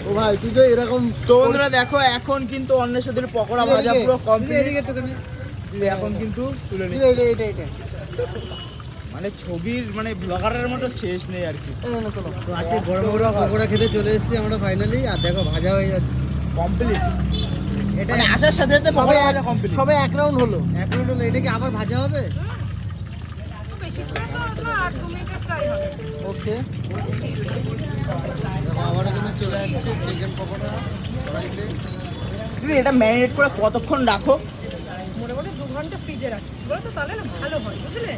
ও ভাই তুই তো এরকম। তো বন্ধুরা দেখো এখন কিন্তু অন্বেষদের পকোড়া ভাজা পুরো কমপ্লিট। এখন কিন্তু তুলে নিচ্ছি। মানে ছবির মানে ব্লগারের মতো শেষ নেই আর কি। তো আজকে বড় বড় পকোড়া খেতে চলে এসেছি আমরা ফাইনালি। আর দেখো ভাজা হয়ে যাচ্ছে কমপ্লিট। এটা আসার সাথে সাথে পকোড়া ভাজা কমপ্লিট। সবে এক রাউন্ড হলো। এটা কি আবার ভাজা হবে? ওকে আবার এখানে চলে আসছে চিকেন পকোড়া কড়াইতে। দিদি এটা ম্যারিনেট করে কতক্ষণ রাখো? মোটামুটি 2 ঘন্টা ফ্রিজে রাখি, বলো তো তাহলে না ভালো হয়, বুঝলে?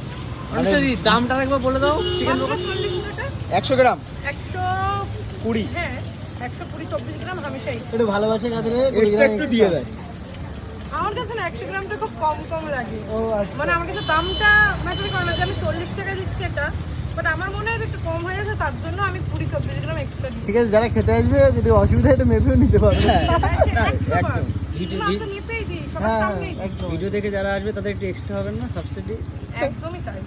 দামটা একবার বলে দাও। চিকেন মাত্র পকোড়া 40 টাকা। 100 গ্রাম 120, 20। হ্যাঁ 120 24 গ্রাম হামেশাই। একটু ভালোবাসে খাতে এক্সট্রা একটু দিয়ে দেয়। আমার কাছে না 100 গ্রামটা খুব কম কম লাগে। ও আচ্ছা। মানে আমার কাছে দামটা ম্যাটার করে না যে আমি 40 টাকা দিচ্ছি এটা, বাট আমার মনে হয় যে একটু কম হয়ে যাচ্ছে, তার জন্য আমি 20-24 গ্রাম এক্সট্রা দিই। ঠিক আছে, যারা খেতে আসবে যদি অসুবিধা হয় এটা মেপেও নিতে পারবে। একদম। নিপেই দিই সবার সামনেই দিই। একদম। ভিডিও দেখে যারা আসবে তাদের একটু এক্সট্রা হবে না সাবসিডি? একদমই তাই,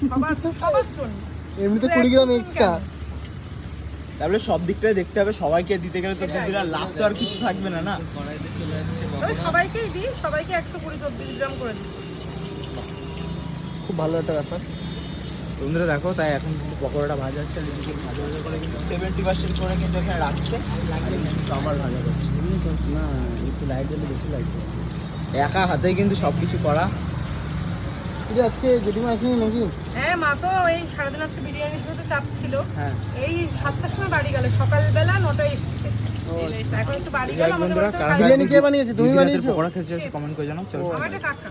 সবার জন্য। এমনিতে 20 গ্রাম এক্সট্রা। তাহলে সব দিকটাই দেখতে হবে, সবাইকে দিতে গেলে তো দিদিরা লাভ তো আর কিছু থাকবে না না। তবে সবাইকেই দিই, সবাইকে 120-24 গ্রাম করে দিই। খুব ভালো একটা ব্যাপার। বন্ধুরা দেখো, তাই এখন কিন্তু পকোড়াটা ভাজা হচ্ছে। আর এদিকে ভাজা ভাজা করে কিন্তু 70% করে কিন্তু এখানে রাখছে, কিন্তু আবার ভাজা করছে। না একটু লাইট দিলে বেশি লাগবে। একা হাতেই কিন্তু সবকিছু করা। কিন্তু আজকে জেঠিমা আসেনি নাকি? হ্যাঁ, মা তো এই সারাদিন আজকে বিরিয়ানির যেহেতু চাপ ছিল, হ্যাঁ, এই 7টার সময় বাড়ি গেল, সকালবেলা 9টায় এসছে। এখন একটু বাড়ি গেল। আমাদের বন্ধুরা বাড়িতে কারা বিরিয়ানি কে বানিয়েছে? তুমি বানিয়েছো? পকোড়া খেয়েছো কমেন্ট করে জানাও। চলো আমার একটা কাকা।